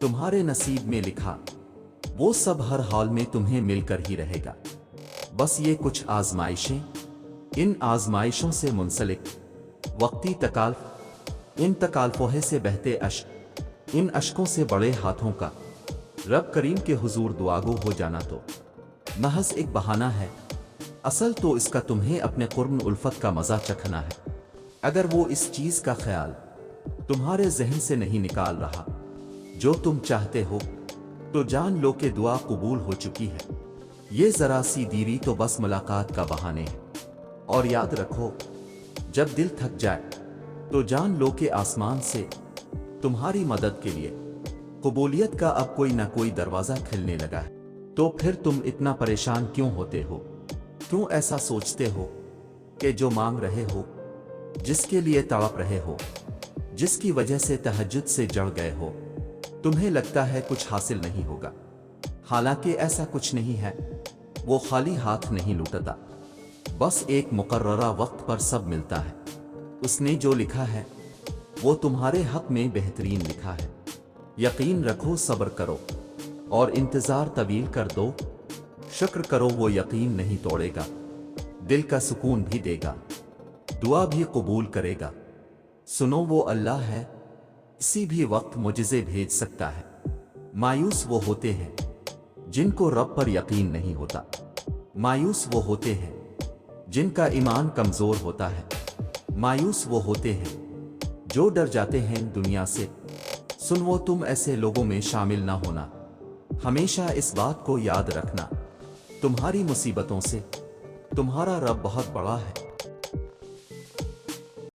तुम्हारे नसीब में लिखा वो सब हर हाल में तुम्हें मिलकर ही रहेगा। बस ये कुछ आजमाइशें, इन आजमाइशों से मुंसलिक वक्ती तकाल्फ, इन तकाल्फों से बहते अश्क, इन अश्कों से बड़े हाथों का रब करीम के हुजूर दुआगो हो जाना तो महज एक बहाना है। असल तो इसका तुम्हें अपने कुर्ब उल्फत का मजा चखना है। अगर वो इस चीज का ख्याल तुम्हारे जहन से नहीं निकाल रहा जो तुम चाहते हो, तो जान लो कि दुआ कबूल हो चुकी है। ये जरा सी देरी तो बस मुलाकात का बहाने है। और याद रखो, जब दिल थक जाए तो जान लो कि आसमान से तुम्हारी मदद के लिए कबूलियत का अब कोई ना कोई दरवाजा खिलने लगा है। तो फिर तुम इतना परेशान क्यों होते हो? क्यों ऐसा सोचते हो कि जो मांग रहे हो, जिसके लिए तड़प रहे हो, जिसकी वजह से तहज्जुद से जड़ गए हो, तुम्हें लगता है कुछ हासिल नहीं होगा? हालांकि ऐसा कुछ नहीं है। वो खाली हाथ नहीं लौटता, बस एक मुकर्ररा वक्त पर सब मिलता है। उसने जो लिखा है वो तुम्हारे हक में बेहतरीन लिखा है। यकीन रखो, सब्र करो और इंतजार तवील कर दो। शुक्र करो, वो यकीन नहीं तोड़ेगा, दिल का सुकून भी देगा, दुआ भी कबूल करेगा। सुनो, वो अल्लाह है, किसी भी वक्त मुझसे भेज सकता है। मायूस वो होते हैं जिनको रब पर यकीन नहीं होता। मायूस वो होते हैं जिनका ईमान कमजोर होता है। मायूस वो होते हैं जो डर जाते हैं दुनिया से। सुन, वो तुम ऐसे लोगों में शामिल ना होना। हमेशा इस बात को याद रखना, तुम्हारी मुसीबतों से तुम्हारा रब बहुत बड़ा है।